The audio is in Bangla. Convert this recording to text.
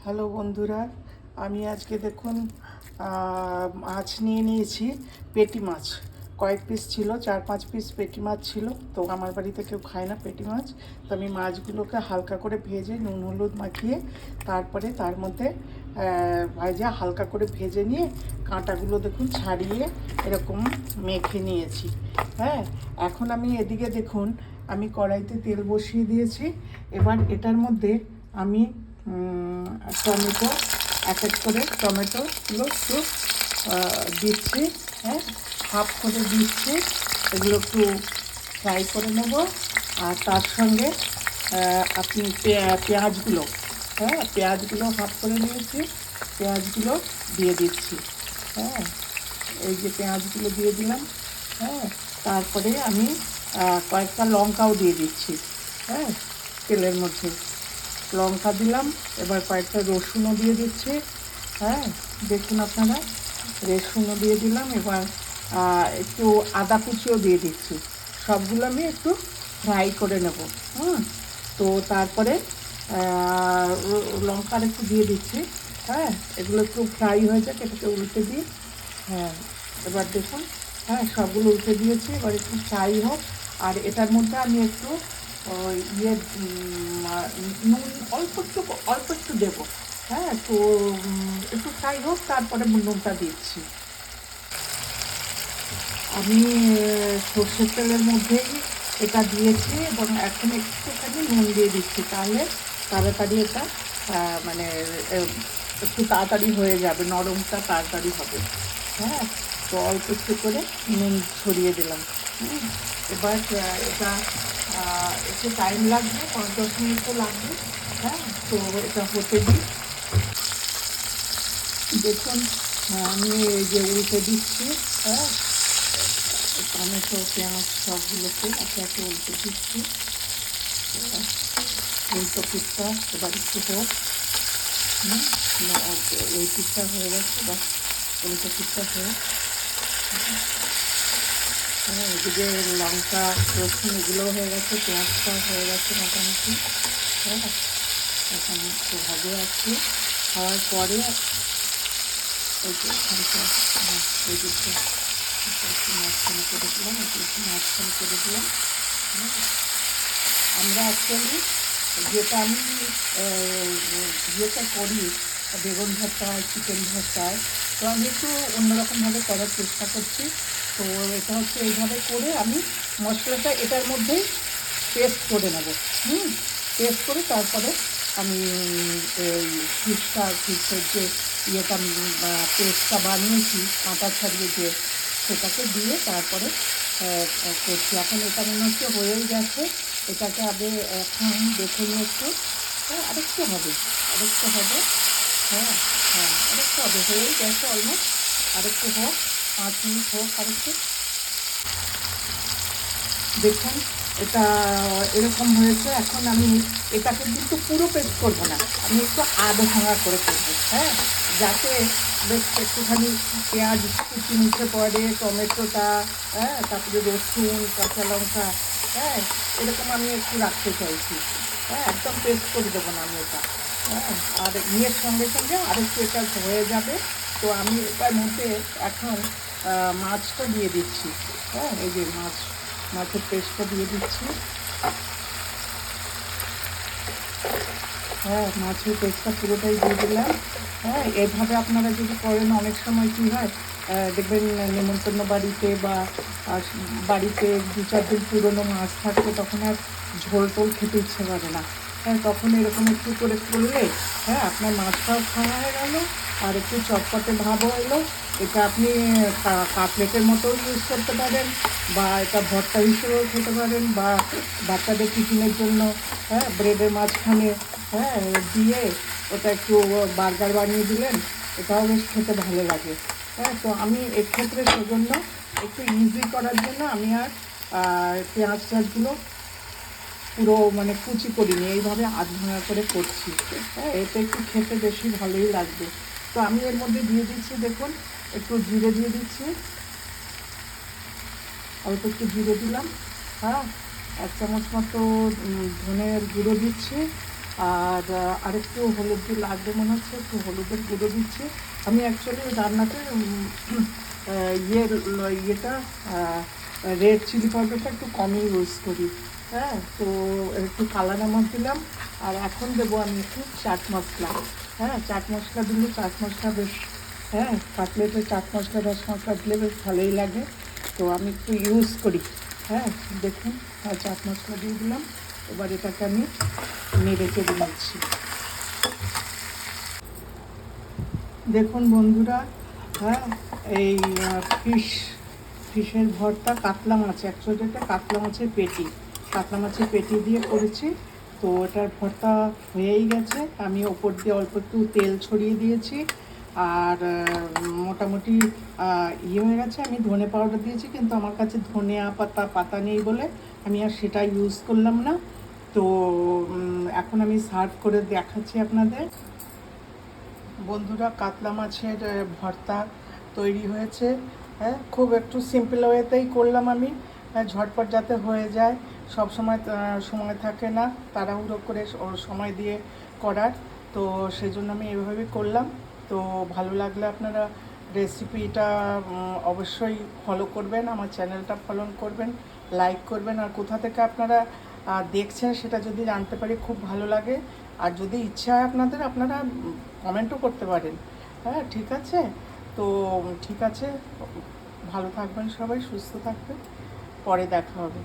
হ্যালো বন্ধুরা, আমি আজকে দেখুন মাছ নিয়ে নিয়েছি। পেটি মাছ কয়েক পিস ছিল, 4-5 পিস পেটি মাছ ছিল। তো আমার বাড়িতে কেউ খায় না পেটি মাছ, তো আমি মাছগুলোকে হালকা করে ভেজে নুন হলুদ মাখিয়ে তারপরে তার মধ্যে ভাজা হালকা করে ভেজে নিয়ে কাঁটাগুলো দেখুন ছাড়িয়ে এরকম মেখে নিয়েছি। হ্যাঁ, এখন আমি এদিকে দেখুন আমি কড়াইতে তেল বসিয়ে দিয়েছি। এবার এটার মধ্যে আমি টমেটো এক এক করে টমেটোগুলো একটু দিচ্ছি। হ্যাঁ, হাফ করে দিচ্ছি, এগুলো একটু ফ্রাই করে নেব। আর তার সঙ্গে আপনি পেঁয়াজগুলো, হ্যাঁ পেঁয়াজগুলো হাফ করে নিয়েছি, পেঁয়াজগুলো দিয়ে দিচ্ছি। হ্যাঁ, এই যে পেঁয়াজগুলো দিয়ে দিলাম। হ্যাঁ, তারপরে আমি কয়েকটা লঙ্কাও দিয়ে দিচ্ছি। হ্যাঁ, তেলের মধ্যে লঙ্কা দিলাম। এবার কয়েকটা রসুনও দিয়ে দিচ্ছি। হ্যাঁ, দেখুন আপনারা, রসুনও দিয়ে দিলাম। এবার একটু আদা কুচিও দিয়ে দিচ্ছি। সবগুলো আমি একটু ফ্রাই করে নেব। তো তারপরে লঙ্কার একটু দিয়ে দিচ্ছি। হ্যাঁ, এগুলো একটু ফ্রাই হয়ে যাক, এটাকে উল্টে দিই। হ্যাঁ, এবার দেখুন, হ্যাঁ সবগুলো উল্টে দিয়েছি। এবার একটু ফ্রাই হোক। আর এটার মধ্যে আমি একটু ইয়ে নুন অল্প একটু দেবো। হ্যাঁ, তো একটু ফ্রাই হোক, তারপরে নুনটা দিচ্ছি। আমি সর্ষের তেলের মধ্যেই এটা দিয়েছি এবং এখন একটুখানি নুন দিয়ে দিচ্ছি, তাহলে তাড়াতাড়ি এটা মানে একটু তাড়াতাড়ি হয়ে যাবে, নরমটা তাড়াতাড়ি হবে। হ্যাঁ, তো অল্প একটু করে নুন ছড়িয়ে দিলাম। এবার এটা একটু টাইম লাগবে, 5-10 মিনিট তো লাগবে। হ্যাঁ, তো এটা হতে দিই। দেখুন, আমি এই যে উল্টে দিচ্ছি। হ্যাঁ, টমেটো পেঁয়াজ সবগুলোকে একে একে উল্টে দিচ্ছি। উল্টো পিঠটা এবার একটু হোক। এই পিঠটা হয়ে গেছে, বা উল্টো পিঠটা হোক। হ্যাঁ, এদিকে লঙ্কা রসুন এগুলোও হয়ে গেছে, পেঁয়াজটাও হয়ে গেছে মোটামুটি। হ্যাঁ, এখন একটু ভাবে আছে। হওয়ার পরে এই যে এখানটা এই দিকটা একটু মাঝখানে করে দিলাম, একটু মাঝখানে করে দিলাম। আমরা অ্যাকচুয়ালি যেটা আমি ইয়েটা করি, বেগুন ভর্তায় চিকেন ভর্তায়, তো আমি একটু অন্যরকমভাবে করার চেষ্টা করছি। তো এটা হচ্ছে এইভাবে করে আমি মশলাটা এটার মধ্যেই পেস্ট করে নেব। পেস্ট করে তারপরে আমি এই ফিশের যে ইয়েটা পেস্টটা বানিয়েছি কাঁটা ছাড়িয়ে, যে সেটাকে দিয়ে তারপরে করছি। এখন এটা মনে হচ্ছে হয়েই গেছে। এটাকে আগে এখন দেখে নিয়ে একটু, হ্যাঁ আরেকটু হবে, আরেকটু হবে। হ্যাঁ, হ্যাঁ আরেকটু হবে, হয়েই গেছে অলমোস্ট। আরেকটু হোক, 5 মিনিট হোক আরেকটু। দেখুন, এটা এরকম হয়েছে। এখন আমি এটাকে কিন্তু পুরো পেস্ট করব না, আমি একটু আধ ভাঙা করে করবো। হ্যাঁ, যাতে বেশ একটুখানি পেঁয়াজ কুচি মুখে পড়ে, টমেটোটা, হ্যাঁ তারপরে রসুন কাঁচা লঙ্কা, হ্যাঁ এরকম আমি একটু রাখতে চাইছি। হ্যাঁ, একদম পেস্ট করে দেবো না আমি এটা। হ্যাঁ, আর ইয়ের সঙ্গে সঙ্গে আরেকটু এটা হয়ে যাবে। তো আমি এটার মধ্যে এখন মাছটা দিয়ে দিচ্ছি। হ্যাঁ, এই যে মাছের পেস্টটা দিয়ে দিচ্ছি। হ্যাঁ, মাছের পেস্টটা পুরোটাই দিয়ে দিলাম। হ্যাঁ, এভাবে আপনারা যদি করেন, অনেক সময় কী হয় দেখবেন নেমন্তন্ন বাড়িতে বা বাড়িতে 2-4 দিন পুরনো মাছ থাকলে তখন আর ঝোল টোল খেতে ইচ্ছে করে না। হ্যাঁ, তখন এরকম একটু করে করলে হ্যাঁ আপনার মাছটাও খাওয়া হয়ে গেল, আর একটু চটপটে ভাবও এলো। এটা আপনি কাটলেটের মতো ইউজ করতে পারেন, বা এটা ভর্তা হিসেবেও খেতে পারেন, বা বাচ্চাদের টিফিনের জন্য হ্যাঁ ব্রেডের মাঝখানে হ্যাঁ দিয়ে ওটা একটু বার্গার বানিয়ে দিলেন, এটাও বেশ খেতে ভালো লাগে। হ্যাঁ, তো আমি এক্ষেত্রে সেজন্য একটু ইজি করার জন্য আমি আর পেঁয়াজ টাজগুলো পুরো মানে কুচি করিনি, এইভাবে আধ ভাঙা করে করছি। হ্যাঁ, এতে একটু খেতে বেশি ভালোই লাগবে। তো আমি এর মধ্যে দিয়ে দিচ্ছি, দেখুন একটু জিরে দিয়ে দিচ্ছি, অল্প একটু জিরে দিলাম। হ্যাঁ, 1 চামচ মতো ধনের গুঁড়ো দিচ্ছি। আর আরেকটু হলুদ দিয়ে লাগবে মনে হচ্ছে, একটু হলুদের গুঁড়ো দিচ্ছি। আমি অ্যাকচুয়ালি রান্নাতে ইয়েটা রেড চিলি পাউডারটা একটু কমই ইউজ করি। হ্যাঁ, তো একটু কালা নমক দিলাম। আর এখন দেবো আমি একটু চাট মশলা। হ্যাঁ, চাট মশলা দিলে চাট মশলা বেশ, হ্যাঁ, কাটলেটে চাট মশলা রস মশলা দিলে বেশ ভালোই লাগে, তো আমি একটু ইউজ করি। হ্যাঁ, দেখুন, চাট মশলা দিয়ে দিলাম। এবার এটাকে আমি নেড়ে চেড়ে নিচ্ছি। দেখুন বন্ধুরা, হ্যাঁ, এই ফিশের ভর্তা, কাতলা মাছ, অ্যাকচুয়ালি এটা কাতলা মাছের পেটি, কাতলা মাছের পেটি দিয়ে করেছি। তো এটার ভর্তা হয়েই গেছে। আমি ওপর দিয়ে অল্প একটু তেল ছড়িয়ে দিয়েছি। আর মোটামুটি ইয়ে হয়ে গেছে। আমি ধনে পাউডার দিয়েছি, কিন্তু আমার কাছে ধনিয়া পাতা নেই বলে আমি আর সেটা ইউজ করলাম না। তো এখন আমি সার্ভ করে দেখাচ্ছি আপনাদের। বন্ধুরা, কাতলা মাছের ভর্তা তৈরি হয়েছে। হ্যাঁ, খুব একটু সিম্পল ওয়েতেই করলাম আমি, ঝটপট যাতে হয়ে যায়। সব সময় সময় থাকে না তাড়াহুড়ো করে সময় দিয়ে করার, তো সেজন্য আমি এভাবেই করলাম। তো ভালো লাগলে আপনারা রেসিপিটা অবশ্যই ফলো করবেন, আমার চ্যানেলটা ফলো করবেন, লাইক করবেন। আর কোথা থেকে আপনারা দেখছেন সেটা যদি জানতে পারি খুব ভালো লাগে। আর যদি ইচ্ছা হয় আপনাদের, আপনারা কমেন্টও করতে পারেন। হ্যাঁ, ঠিক আছে। তো ঠিক আছে, ভালো থাকবেন সবাই, সুস্থ থাকবেন, পরে দেখা হবে।